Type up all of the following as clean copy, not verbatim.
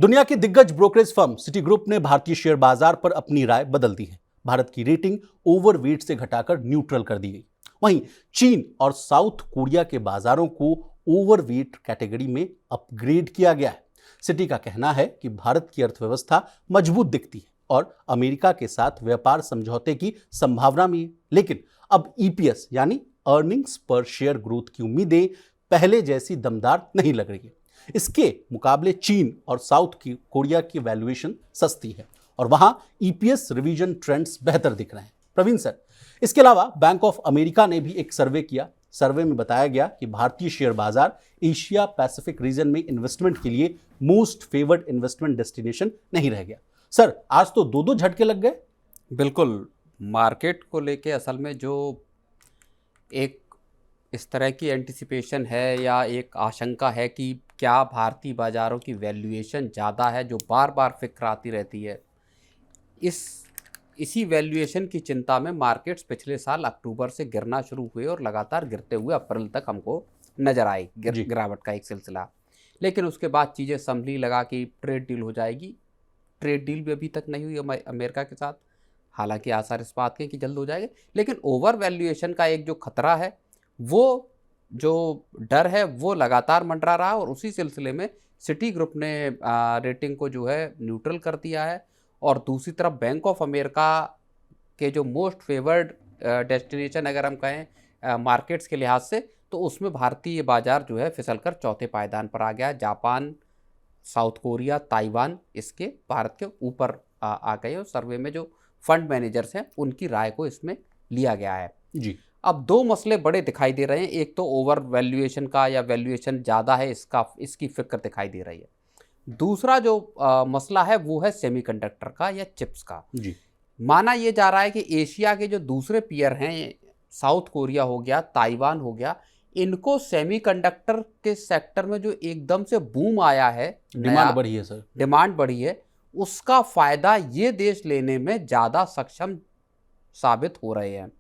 दुनिया की दिग्गज ब्रोकरेज फर्म सिटी ग्रुप ने भारतीय शेयर बाजार पर अपनी राय बदल दी है। भारत की रेटिंग ओवरवेट से घटाकर न्यूट्रल कर दी गई। वहीं चीन और साउथ कोरिया के बाजारों को ओवरवेट कैटेगरी में अपग्रेड किया गया है। सिटी का कहना है कि भारत की अर्थव्यवस्था मजबूत दिखती है और अमेरिका के साथ व्यापार समझौते की संभावना भी है, लेकिन अब ईपीएस यानी अर्निंग्स पर शेयर ग्रोथ की उम्मीदें पहले जैसी दमदार नहीं लग रही है। इसके मुकाबले चीन और साउथ की कोरिया की वैल्यूएशन सस्ती है और वहां ईपीएस रिवीजन ट्रेंड्स बेहतर दिख रहे हैं। प्रवीण सर, इसके अलावा बैंक ऑफ अमेरिका ने भी एक सर्वे किया। सर्वे में बताया गया कि भारतीय शेयर बाजार एशिया पैसिफिक रीजन में इन्वेस्टमेंट के लिए मोस्ट फेवर्ड इन्वेस्टमेंट डेस्टिनेशन नहीं रह गया। सर, आज तो दो दो झटके लग गए। बिल्कुल, मार्केट को लेके असल में जो एक इस तरह की एंटिसिपेशन है या एक आशंका है कि क्या भारतीय बाज़ारों की वैल्यूएशन ज़्यादा है, जो बार बार फिक्र आती रहती है। इसी वैल्यूएशन की चिंता में मार्केट्स पिछले साल अक्टूबर से गिरना शुरू हुए और लगातार गिरते हुए अप्रैल तक हमको नज़र आई गिरावट का एक सिलसिला। लेकिन उसके बाद चीज़ें संभली, लगा कि ट्रेड डील हो जाएगी। ट्रेड डील भी अभी तक नहीं हुई अमेरिका के साथ, हालांकि आसार इस बात के कि जल्द हो जाएगा। लेकिन ओवर वैल्यूएशन का एक जो खतरा है, वो जो डर है वो लगातार मंडरा रहा और उसी सिलसिले में सिटी ग्रुप ने रेटिंग को जो है न्यूट्रल कर दिया है। और दूसरी तरफ बैंक ऑफ अमेरिका के जो मोस्ट फेवर्ड डेस्टिनेशन अगर हम कहें मार्केट्स के लिहाज से, तो उसमें भारतीय बाजार जो है फिसलकर चौथे पायदान पर आ गया। जापान, साउथ कोरिया, ताइवान इसके भारत के ऊपर आ गए और सर्वे में जो फंड मैनेजर्स हैं उनकी राय को इसमें लिया गया है जी। अब दो मसले बड़े दिखाई दे रहे हैं। एक तो ओवर वैल्यूएशन का या वैल्यूएशन ज़्यादा है इसकी फिक्र दिखाई दे रही है। दूसरा जो मसला है वो है सेमीकंडक्टर का या चिप्स का। जी। माना ये जा रहा है कि एशिया के जो दूसरे पीयर हैं, साउथ कोरिया हो गया, ताइवान हो गया, इनको सेमीकंडक्टर के सेक्टर में जो एकदम से बूम आया है, डिमांड बढ़ी है सर, डिमांड बढ़ी है, उसका फायदा ये देश लेने में ज़्यादा सक्षम साबित हो रहे हैं।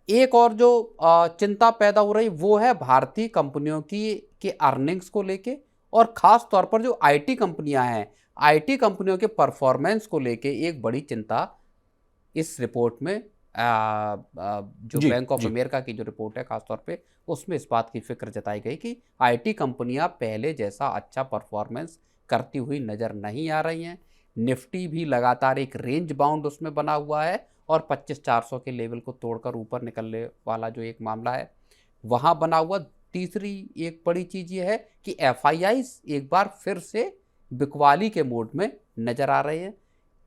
एक और जो चिंता पैदा हो रही वो है भारतीय कंपनियों के अर्निंग्स को लेके, और ख़ास तौर पर जो आईटी कंपनियां हैं, आईटी कंपनियों के परफॉर्मेंस को लेके एक बड़ी चिंता इस रिपोर्ट में जो बैंक ऑफ अमेरिका की जो रिपोर्ट है ख़ास तौर पे, उसमें इस बात की फिक्र जताई गई कि आईटी कंपनियां पहले जैसा अच्छा परफॉर्मेंस करती हुई नज़र नहीं आ रही हैं। निफ्टी भी लगातार एक रेंज बाउंड उसमें बना हुआ है और 25,400 के लेवल को तोड़कर ऊपर निकलने वाला जो एक मामला है वहाँ बना हुआ। तीसरी एक बड़ी चीज़ ये है कि एफआईआईज एक बार फिर से बिकवाली के मोड में नज़र आ रहे हैं।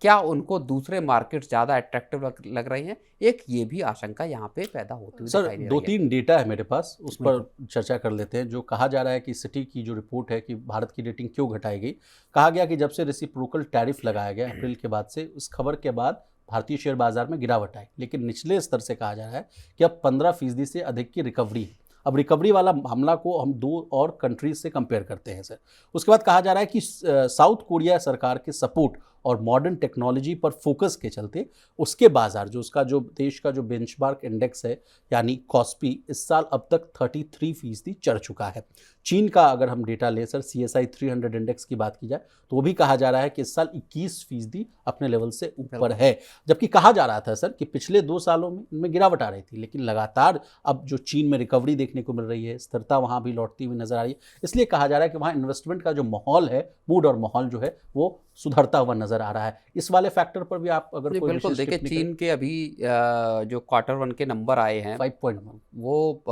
क्या उनको दूसरे मार्केट ज़्यादा अट्रैक्टिव लग रहे हैं? एक ये भी आशंका यहाँ पे पैदा होती हुई दिखाई दे रही है। दो तीन डेटा है मेरे पास, उस पर चर्चा कर लेते हैं। जो कहा जा रहा है कि सिटी की जो रिपोर्ट है कि भारत की रेटिंग क्यों घटाई गई, कहा गया कि जब से रेसिप्रोकल टैरिफ लगाया गया अप्रैल के बाद से, उस खबर के बाद भारतीय शेयर बाजार में गिरावट आई। लेकिन निचले स्तर से कहा जा रहा है कि अब 15% से अधिक की रिकवरी है। अब रिकवरी वाला मामला को हम दो और कंट्रीज से कंपेयर करते हैं सर। उसके बाद कहा जा रहा है कि साउथ कोरिया सरकार के सपोर्ट और मॉडर्न टेक्नोलॉजी पर फोकस के चलते उसके बाजार जो उसका जो देश का जो बेंचमार्क इंडेक्स है यानी कॉस्पी, इस साल अब तक 33% चढ़ चुका है। चीन का अगर हम डेटा लें सर, CSI 300 इंडेक्स की बात की जाए तो वो भी कहा जा रहा है कि इस साल 21% अपने लेवल से ऊपर है। जबकि कहा जा रहा था सर कि पिछले 2 सालों में इनमें गिरावट आ रही थी, लेकिन लगातार अब जो चीन में रिकवरी देखने को मिल रही है, स्थिरता वहाँ भी लौटती हुई नजर आ रही है। इसलिए कहा जा रहा है कि वहाँ इन्वेस्टमेंट का जो माहौल है, मूड और माहौल जो है वो सुधरता हुआ नजर आ रहा है। इस वाले फैक्टर पर भी आप अगर कोई बिल्कुल देखिए, चीन के अभी जो Q1 के नंबर आए हैं 5.1, वो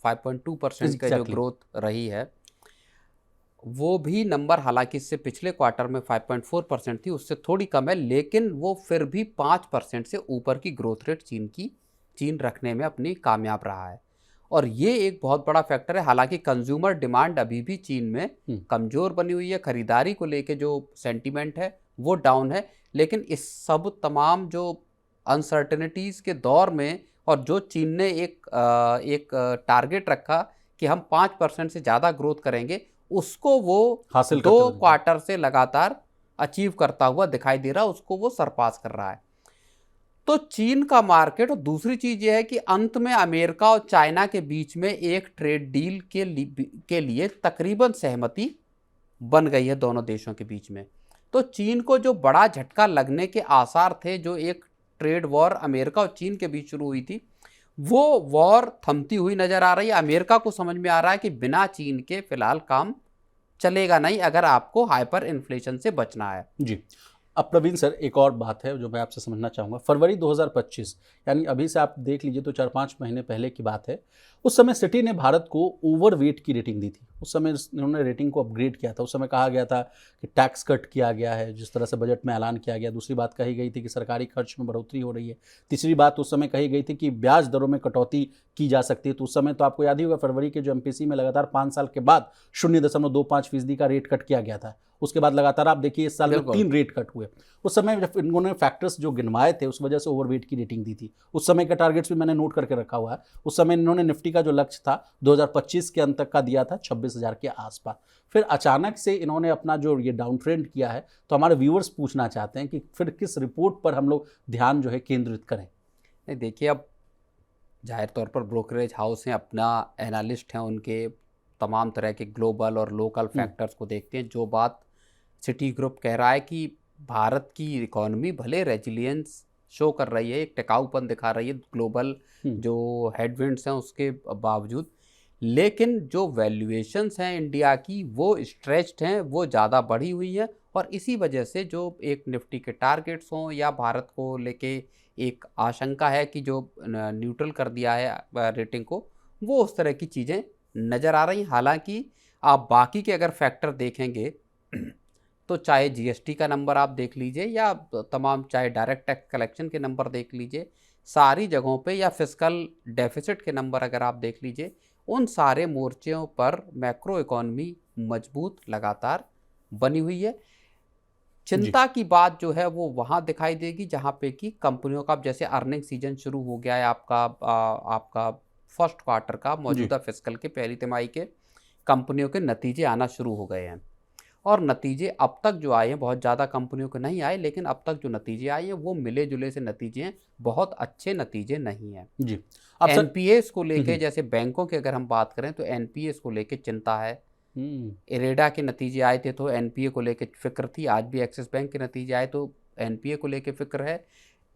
5.2% का जो ग्रोथ रही है, वो भी नंबर हालांकि इससे पिछले क्वार्टर में 5.4% थी, उससे थोड़ी कम है, लेकिन वो फिर भी 5% से ऊपर की ग्रोथ रेट चीन रखने में अपनी कामयाब रहा है। और ये एक बहुत बड़ा फैक्टर है। हालांकि कंज्यूमर डिमांड अभी भी चीन में कमज़ोर बनी हुई है, खरीदारी को लेके जो सेंटीमेंट है वो डाउन है। लेकिन इस सब तमाम जो अनसर्टेनिटीज़ के दौर में, और जो चीन ने एक टारगेट रखा कि हम 5% से ज़्यादा ग्रोथ करेंगे, उसको वो हासिल 2 क्वार्टर से लगातार अचीव करता हुआ दिखाई दे रहा है, उसको वो सरपास कर रहा है। तो चीन का मार्केट, और दूसरी चीज़ ये है कि अंत में अमेरिका और चाइना के बीच में एक ट्रेड डील के लिए तकरीबन सहमति बन गई है दोनों देशों के बीच में। तो चीन को जो बड़ा झटका लगने के आसार थे, जो एक ट्रेड वॉर अमेरिका और चीन के बीच शुरू हुई थी, वो वॉर थमती हुई नजर आ रही है। अमेरिका को समझ में आ रहा है कि बिना चीन के फिलहाल काम चलेगा नहीं अगर आपको हाइपर इन्फ्लेशन से बचना है। जी। अब प्रवीण सर, एक और बात है जो मैं आपसे समझना चाहूँगा। फरवरी 2025, यानी अभी से आप देख लीजिए तो 4-5 महीने पहले की बात है। उस समय सिटी ने भारत को ओवरवेट की रेटिंग दी थी। उस समय इन्होंने रेटिंग को अपग्रेड किया था। उस समय कहा गया था कि टैक्स कट किया गया है, जिस तरह से बजट में ऐलान किया गया। दूसरी बात कही गई थी कि सरकारी खर्च में बढ़ोतरी हो रही है। तीसरी बात उस समय कही गई थी कि ब्याज दरों में कटौती की जा सकती है। तो उस समय तो आपको याद ही होगा, फरवरी के जो एमपीसी में लगातार 5 साल के बाद 0.25% का रेट कट किया गया था। उसके बाद लगातार आप देखिए इस साल में 3 रेट कट हुए। उस समय जब इन्होंने फैक्टर्स जो गिनवाए थे, उस वजह से ओवरवेट की रेटिंग दी थी। उस समय के टारगेट्स भी मैंने नोट करके रखा हुआ है। उस समय इन्होंने निफ्टी का जो लक्ष्य था 2025 के अंत तक का दिया था 26,000 के आसपास। फिर अचानक से इन्होंने अपना जो ये डाउन ट्रेंड किया है। तो हमारे व्यूअर्स पूछना चाहते हैं कि फिर किस रिपोर्ट पर हम लोग ध्यान जो है केंद्रित करें। नहीं, देखिए, अब जाहिर तौर पर ब्रोकरेज हाउस हैं, अपना एनालिस्ट हैं, उनके तमाम तरह के ग्लोबल और लोकल फैक्टर्स को देखते हैं। जो बात सिटी ग्रुप कह रहा है कि भारत की इकोनॉमी भले रेजिलियंस शो कर रही है, एक टिकाऊपन दिखा रही है ग्लोबल जो हेडविंड्स हैं उसके बावजूद, लेकिन जो वैल्यूएशंस हैं इंडिया की वो स्ट्रेच्ड हैं, वो ज़्यादा बढ़ी हुई है। और इसी वजह से जो एक निफ्टी के टारगेट्स हों या भारत को लेके एक आशंका है कि जो न्यूट्रल कर दिया है रेटिंग को, वो उस तरह की चीज़ें नज़र आ रही। हालांकि आप बाकी के अगर फैक्टर देखेंगे तो चाहे जीएसटी का नंबर आप देख लीजिए या तमाम चाहे डायरेक्ट टैक्स कलेक्शन के नंबर देख लीजिए, सारी जगहों पे या फिस्कल डेफिसिट के नंबर अगर आप देख लीजिए, उन सारे मोर्चों पर मैक्रो इकोनॉमी मजबूत लगातार बनी हुई है। चिंता की बात जो है वो वहाँ दिखाई देगी जहाँ पे कि कंपनियों का जैसे अर्निंग सीजन शुरू हो गया है, आपका फर्स्ट क्वार्टर का मौजूदा फिस्कल के पहली तिमाही के कंपनियों के नतीजे आना शुरू हो गए हैं। और नतीजे अब तक जो आए हैं, बहुत ज़्यादा कंपनियों को नहीं आए, लेकिन अब तक जो नतीजे आए हैं वो मिले जुले से नतीजे हैं, बहुत अच्छे नतीजे नहीं हैं जी। एनपीएस को लेके। जैसे बैंकों की अगर हम बात करें तो एनपीएस को लेके चिंता है। इरेडा के नतीजे आए थे तो एनपीए को लेके फिक्र थी। आज भी एक्सिस बैंक के नतीजे आए तो एनपीए को लेके फिक्र है।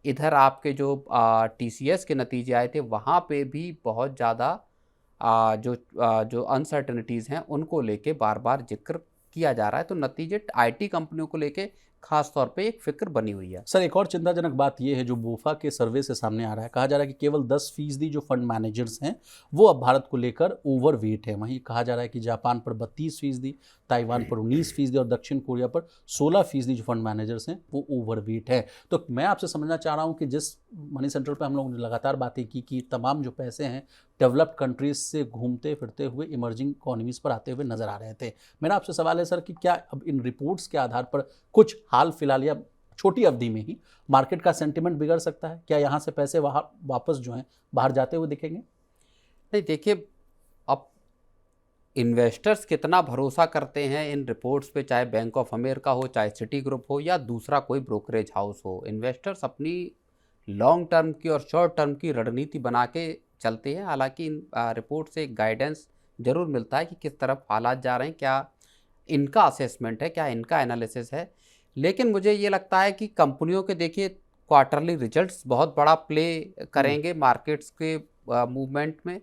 इधर आपके जो टीसीएस के नतीजे आए थे वहाँ पे भी बहुत ज़्यादा जो अनसर्टनिटीज़ हैं उनको लेके बार बार जिक्र किया जा रहा है। तो नतीजे आईटी कंपनियों को लेके खास तौर पे एक फिक्र बनी हुई है। सर, एक और चिंताजनक बात यह है जो बोफा के सर्वे से सामने आ रहा है। कहा जा रहा है कि केवल 10% जो फंड मैनेजर्स हैं वो अब भारत को लेकर ओवरवेट है। वहीं कहा जा रहा है कि जापान पर 32%, ताइवान पर 19% और दक्षिण कोरिया पर 16% जो फंड मैनेजर्स हैं वो ओवरवेट है। तो मैं आपसे समझना चाह रहा हूँ कि जिस मनी सेंट्रल पर हम लोग ने लगातार बातें की कि तमाम जो पैसे हैं डेवलप्ड कंट्रीज से घूमते फिरते हुए इमर्जिंग इकोनॉमीज पर आते हुए नजर आ रहे थे। मेरा आपसे सवाल है सर कि क्या अब इन रिपोर्ट्स के आधार पर कुछ हाल फिलहाल या छोटी अवधि में ही मार्केट का सेंटिमेंट बिगड़ सकता है? क्या यहाँ से पैसे वहाँ वापस जो हैं बाहर जाते हुए दिखेंगे? नहीं, देखिए, अब इन्वेस्टर्स कितना भरोसा करते हैं इन रिपोर्ट्स पे, चाहे बैंक ऑफ अमेरिका हो, चाहे सिटी ग्रुप हो या दूसरा कोई ब्रोकरेज हाउस हो। इन्वेस्टर्स अपनी लॉन्ग टर्म की और शॉर्ट टर्म की रणनीति बना के चलते हैं। हालांकि इन रिपोर्ट से एक गाइडेंस जरूर मिलता है कि किस तरफ हालात जा रहे हैं, क्या इनका असेसमेंट है, क्या इनका एनालिसिस है। लेकिन मुझे ये लगता है कि कंपनियों के देखिए क्वार्टरली रिजल्ट्स बहुत बड़ा प्ले करेंगे मार्केट्स के मूवमेंट में।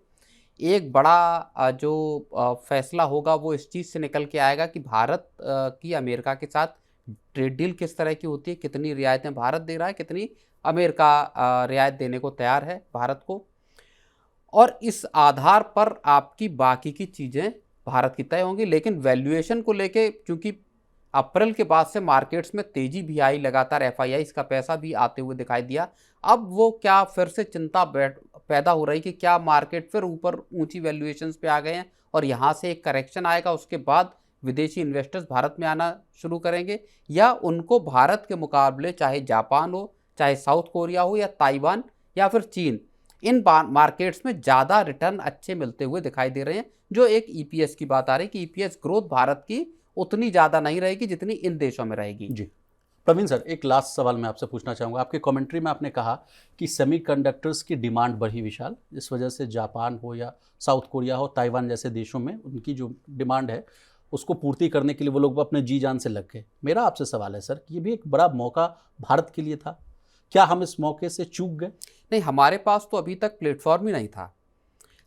एक बड़ा जो फैसला होगा वो इस चीज़ से निकल के आएगा कि भारत की अमेरिका के साथ ट्रेड डील किस तरह की होती है, कितनी रियायतें भारत दे रहा है, कितनी अमेरिका रियायत देने को तैयार है भारत को। और इस आधार पर आपकी बाकी की चीज़ें भारत की तय होंगी। लेकिन वैल्यूएशन को लेके चूंकि अप्रैल के बाद से मार्केट्स में तेजी भी आई, लगातार एफआईआईस का पैसा भी आते हुए दिखाई दिया। अब वो क्या फिर से चिंता पैदा हो रही कि क्या मार्केट फिर ऊपर ऊंची वैल्यूएशंस पे आ गए हैं और यहाँ से एक करेक्शन आएगा, उसके बाद विदेशी इन्वेस्टर्स भारत में आना शुरू करेंगे, या उनको भारत के मुकाबले चाहे जापान हो, चाहे साउथ कोरिया हो, या ताइवान या फिर चीन, इन मार्केट्स में ज़्यादा रिटर्न अच्छे मिलते हुए दिखाई दे रहे हैं। जो एक ईपीएस की बात आ रही है कि ईपीएस ग्रोथ भारत की उतनी ज़्यादा नहीं रहेगी जितनी इन देशों में रहेगी। जी। प्रवीण सर, एक लास्ट सवाल मैं आपसे पूछना चाहूँगा। आपके कमेंट्री में आपने कहा कि सेमीकंडक्टर्स की डिमांड बढ़ी विशाल, इस वजह से जापान हो या साउथ कोरिया हो, ताइवान जैसे देशों में उनकी जो डिमांड है उसको पूर्ति करने के लिए वो लोग अपने जी जान से लग गए। मेरा आपसे सवाल है सर कि ये भी एक बड़ा मौका भारत के लिए था, क्या हम इस मौके से चूक गए? नहीं, हमारे पास तो अभी तक प्लेटफॉर्म ही नहीं था।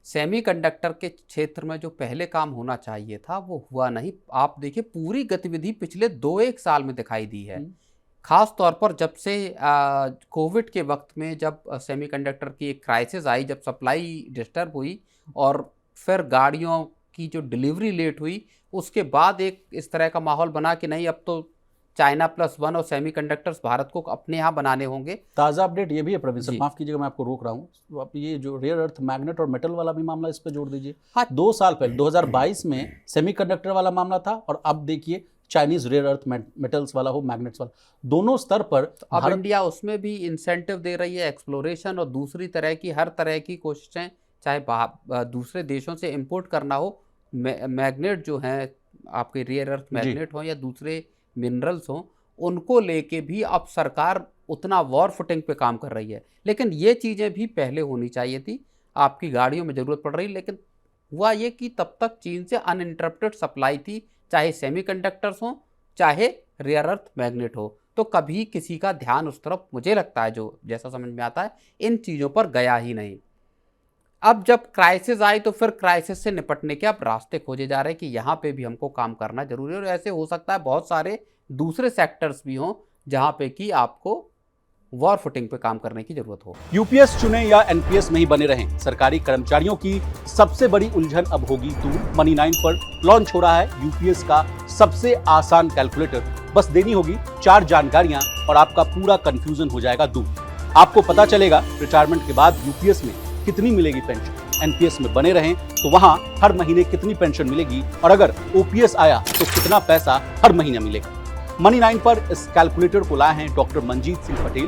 सेमीकंडक्टर के क्षेत्र में जो पहले काम होना चाहिए था वो हुआ नहीं। आप देखिए पूरी गतिविधि पिछले 2-1 साल में दिखाई दी है। खास तौर पर जब से कोविड के वक्त में जब सेमीकंडक्टर की एक क्राइसिस आई, जब सप्लाई डिस्टर्ब हुई और फिर गाड़ियों की जो डिलीवरी लेट हुई, उसके बाद एक इस तरह का माहौल बना कि नहीं अब तो चाइना +1 और सेमीकंडक्टर्स भारत को अपने यहाँ बनाने होंगे। ताज़ा अपडेट ये भी है प्रवीण सर, जी। माफ़ कीजिएगा मैं आपको रोक रहा हूँ, तो आप ये जो रेयर अर्थ मैग्नेट और मेटल वाला भी मामला इस पे जोड़ दीजिए। हाँ। 2 साल पहले 2022 में सेमीकंडक्टर वाला मामला था और अब देखिए चाइनीज रेयर अर्थ मेटल्स वाला हो, मैग्नेट्स वाला, दोनों स्तर पर अब इंडिया उसमें भी इंसेंटिव दे रही है, एक्सप्लोरेशन और दूसरी तरह की हर तरह की कोशिशें, चाहे दूसरे देशों से इंपोर्ट करना हो, मैग्नेट जो हैं आपके रेयर अर्थ मैग्नेट हो या दूसरे मिनरल्स हों, उनको लेके भी अब सरकार उतना वॉर फुटिंग पे काम कर रही है। लेकिन ये चीज़ें भी पहले होनी चाहिए थी। आपकी गाड़ियों में ज़रूरत पड़ रही, लेकिन हुआ ये कि तब तक चीन से अनइंटरप्टेड सप्लाई थी, चाहे सेमीकंडक्टर्स हों चाहे रेयर अर्थ मैग्नेट हो, तो कभी किसी का ध्यान उस तरफ, मुझे लगता है जो जैसा समझ में आता है, इन चीज़ों पर गया ही नहीं। अब जब क्राइसिस आई तो फिर क्राइसिस से निपटने के अब रास्ते खोजे जा रहे हैं कि यहाँ पे भी हमको काम करना जरूरी है, और ऐसे हो सकता है बहुत सारे दूसरे सेक्टर्स भी हों जहाँ पे कि आपको वॉर फुटिंग पे काम करने की जरूरत हो। यूपीएस चुने या एनपीएस में ही बने रहें, सरकारी कर्मचारियों की सबसे बड़ी उलझन अब होगी दूर। Money9 पर लॉन्च हो रहा है यूपीएस का सबसे आसान कैलकुलेटर। बस देनी होगी 4 जानकारियां और आपका पूरा कंफ्यूजन हो जाएगा दूर। आपको पता चलेगा रिटायरमेंट के बाद यूपीएस में कितनी मिलेगी पेंशन, एनपीएस में बने रहें तो वहां हर महीने कितनी पेंशन मिलेगी, और अगर ओपीएस आया तो कितना पैसा हर महीने मिलेगा। Money9 पर इस कैलकुलेटर को लाए हैं डॉक्टर मंजीत सिंह पटेल।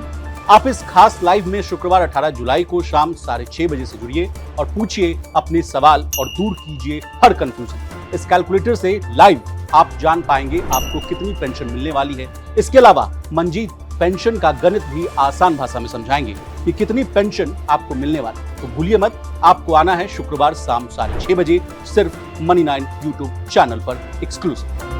आप इस खास लाइव में शुक्रवार 18 जुलाई को शाम 6:30 बजे से जुड़िए और पूछिए अपने सवाल और दूर कीजिए हर कंफ्यूजन। इस कैलकुलेटर से लाइव आप जान पाएंगे आपको कितनी पेंशन मिलने वाली है। इसके अलावा मंजीत पेंशन का गणित भी आसान भाषा में समझाएंगे कि कितनी पेंशन आपको मिलने वाली। तो भूलिए मत, आपको आना है शुक्रवार शाम 6:30 बजे सिर्फ Money9 यूट्यूब चैनल पर एक्सक्लूसिव।